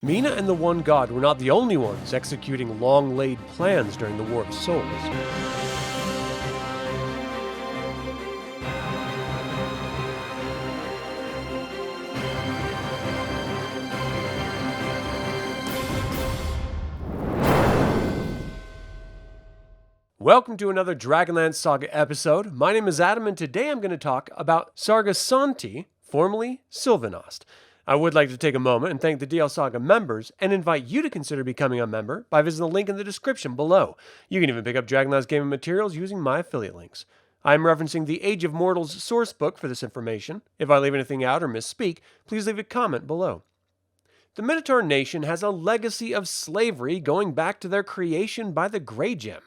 Mina and the One God were not the only ones executing long-laid plans during the War of Souls. Welcome to another DragonLance Saga episode. My name is Adam, and today I'm going to talk about Sargasanti, formerly Silvanost. I would like to take a moment and thank the DL Saga members and invite you to consider becoming a member by visiting the link in the description below. You can even pick up DragonLance gaming materials using my affiliate links. I'm referencing the Age of Mortals sourcebook for this information. If I leave anything out or misspeak, please leave a comment below. The Minotaur nation has a legacy of slavery going back to their creation by the Graygem.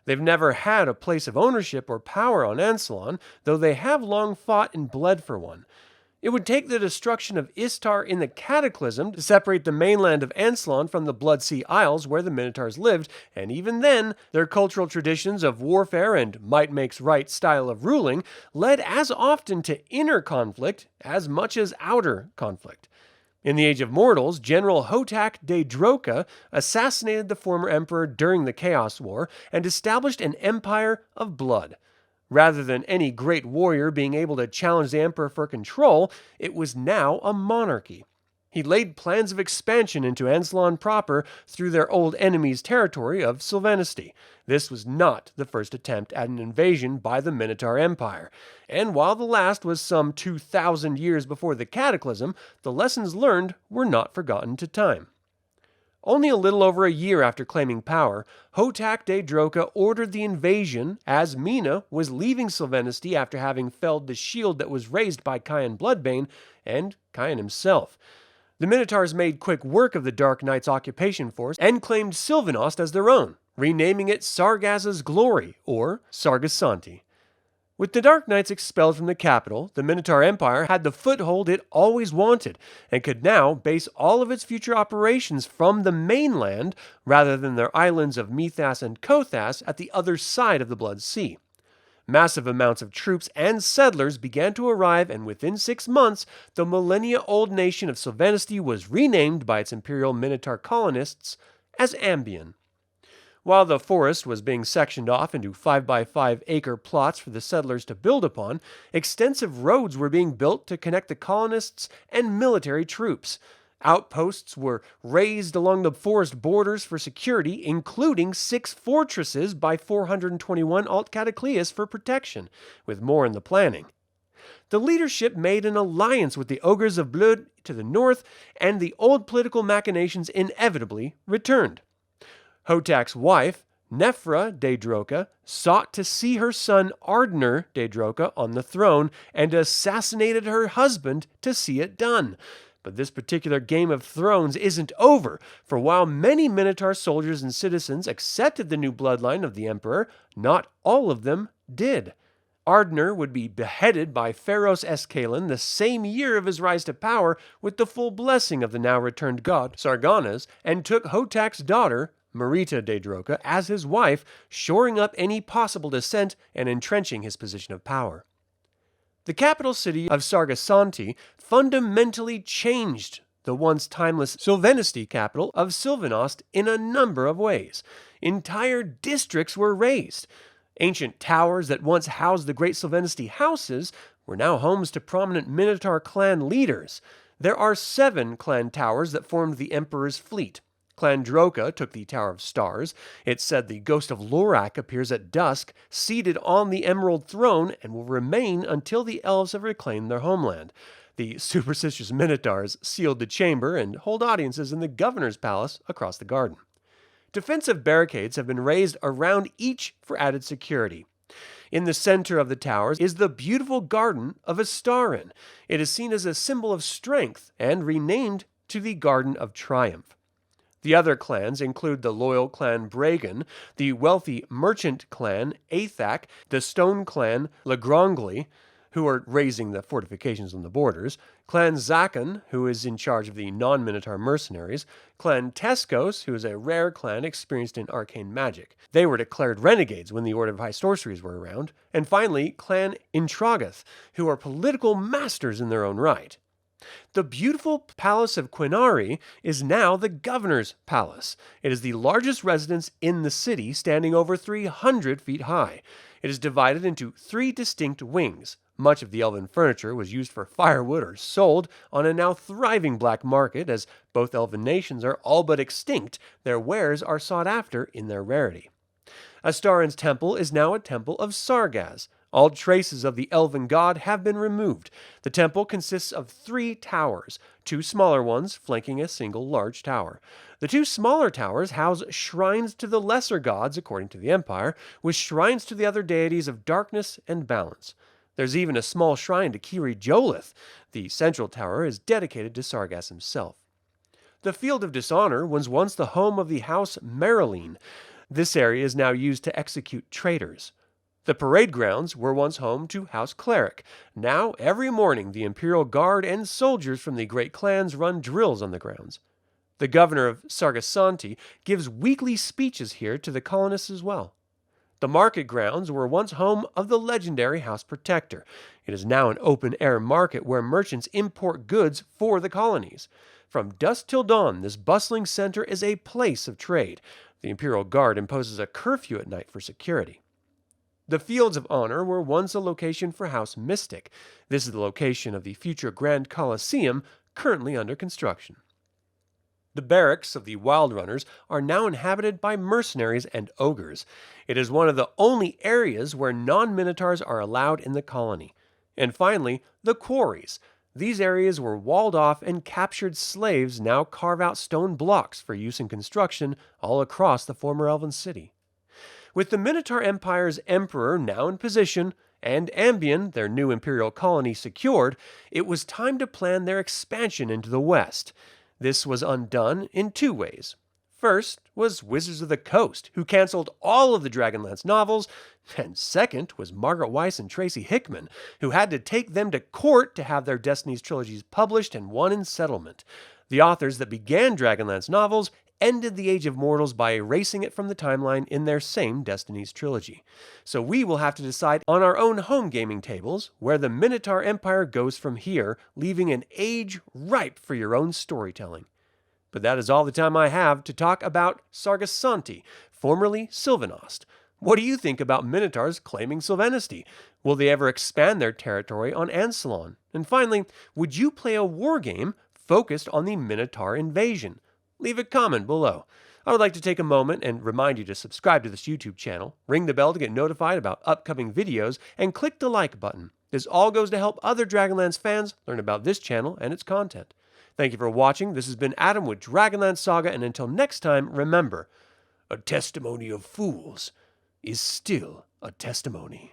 They've never had a place of ownership or power on Ansalon, though they have long fought and bled for one. It would take the destruction of Istar in the Cataclysm to separate the mainland of Ansalon from the Blood Sea Isles where the Minotaurs lived, and even then, their cultural traditions of warfare and might-makes-right style of ruling led as often to inner conflict as much as outer conflict. In the Age of Mortals, General Hotak De-Droka assassinated the former emperor during the Chaos War and established an empire of blood. Rather than any great warrior being able to challenge the emperor for control, it was now a monarchy. He laid plans of expansion into Ansalon proper through their old enemy's territory of Silvanesti. This was not the first attempt at an invasion by the Minotaur Empire, and while the last was some 2,000 years before the Cataclysm, the lessons learned were not forgotten to time. Only a little over a year after claiming power, Hotak De-Droka ordered the invasion as Mina was leaving Silvanesti after having felled the shield that was raised by Krynn Bloodbane and Krynn himself. The Minotaurs made quick work of the Dark Knight's occupation force and claimed Silvanost as their own, renaming it Sargasa's Glory, or Sargasanti. With the Dark Knights expelled from the capital, the Minotaur Empire had the foothold it always wanted, and could now base all of its future operations from the mainland rather than their islands of Mithas and Kothas at the other side of the Blood Sea. Massive amounts of troops and settlers began to arrive, and within 6 months, the millennia-old nation of Silvanesti was renamed by its imperial Minotaur colonists as Ambion. While the forest was being sectioned off into 5x5 acre plots for the settlers to build upon, extensive roads were being built to connect the colonists and military troops. Outposts were raised along the forest borders for security, including 6 fortresses by 421 Alt Cataclysm for protection, with more in the planning. The leadership made an alliance with the ogres of Bled to the north, and the old political machinations inevitably returned. Hotak's wife, Nephra De-Droka, sought to see her son Ardner De-Droka on the throne and assassinated her husband to see it done. But this particular Game of Thrones isn't over, for while many Minotaur soldiers and citizens accepted the new bloodline of the emperor, not all of them did. Ardner would be beheaded by Pharaoh's Escalon the same year of his rise to power with the full blessing of the now-returned god Sarganas, and took Hotak's daughter, Marita De-Droka, as his wife, shoring up any possible dissent and entrenching his position of power. The capital city of Sargasanti fundamentally changed the once timeless Silvanesti capital of Silvanost in a number of ways. Entire districts were razed. Ancient towers that once housed the great Silvanesti houses were now homes to prominent Minotaur clan leaders. There are 7 clan towers that formed the Emperor's fleet. Clan Droka took the Tower of Stars. It's said the ghost of Lorak appears at dusk, seated on the Emerald Throne, and will remain until the elves have reclaimed their homeland. The superstitious Minotaurs sealed the chamber and hold audiences in the governor's palace across the garden. Defensive barricades have been raised around each for added security. In the center of the towers is the beautiful garden of Istarin. It is seen as a symbol of strength and renamed to the Garden of Triumph. The other clans include the loyal clan Graygem, the wealthy merchant clan Athak, the stone clan Lagrangli, who are raising the fortifications on the borders, clan Zakon, who is in charge of the non-Minotaur mercenaries, clan Teskos, who is a rare clan experienced in arcane magic. They were declared renegades when the Order of High Sorceries were around. And finally, clan Intragath, who are political masters in their own right. The beautiful Palace of Quinari is now the governor's palace. It is the largest residence in the city, standing over 300 feet high. It is divided into 3 distinct wings. Much of the elven furniture was used for firewood or sold on a now thriving black market. As both elven nations are all but extinct, their wares are sought after in their rarity. Astarin's temple is now a temple of Sargas. All traces of the elven god have been removed. The temple consists of 3 towers, 2 smaller ones flanking a single large tower. The 2 smaller towers house shrines to the lesser gods, according to the Empire, with shrines to the other deities of darkness and balance. There's even a small shrine to Kiri Jolith. The central tower is dedicated to Sargas himself. The Field of Dishonor was once the home of the House Marilyn. This area is now used to execute traitors. The parade grounds were once home to House Cleric. Now, every morning, the Imperial Guard and soldiers from the great clans run drills on the grounds. The governor of Sargasanti gives weekly speeches here to the colonists as well. The market grounds were once home of the legendary House Protector. It is now an open-air market where merchants import goods for the colonies. From dusk till dawn, this bustling center is a place of trade. The Imperial Guard imposes a curfew at night for security. The Fields of Honor were once a location for House Mystic. This is the location of the future Grand Colosseum, currently under construction. The barracks of the Wild Runners are now inhabited by mercenaries and ogres. It is one of the only areas where non-minotaurs are allowed in the colony. And finally, the quarries. These areas were walled off, and captured slaves now carve out stone blocks for use in construction all across the former elven city. With the Minotaur Empire's emperor now in position, and Ambien, their new imperial colony, secured, it was time to plan their expansion into the west. This was undone in 2 ways. First was Wizards of the Coast, who canceled all of the Dragonlance novels, and second was Margaret Weiss and Tracy Hickman, who had to take them to court to have their Destinies trilogies published and won in settlement. The authors that began Dragonlance novels ended the Age of Mortals by erasing it from the timeline in their same Destinies trilogy. So we will have to decide on our own home gaming tables where the Minotaur Empire goes from here, leaving an age ripe for your own storytelling. But that is all the time I have to talk about Sargasanti, formerly Silvanost. What do you think about Minotaurs claiming Silvanesti? Will they ever expand their territory on Ansalon? And finally, would you play a war game focused on the Minotaur invasion? Leave a comment below. I would like to take a moment and remind you to subscribe to this YouTube channel, ring the bell to get notified about upcoming videos, and click the like button. This all goes to help other Dragonlance fans learn about this channel and its content. Thank you for watching. This has been Adam with DragonLance Saga, and until next time, remember, a testimony of fools is still a testimony.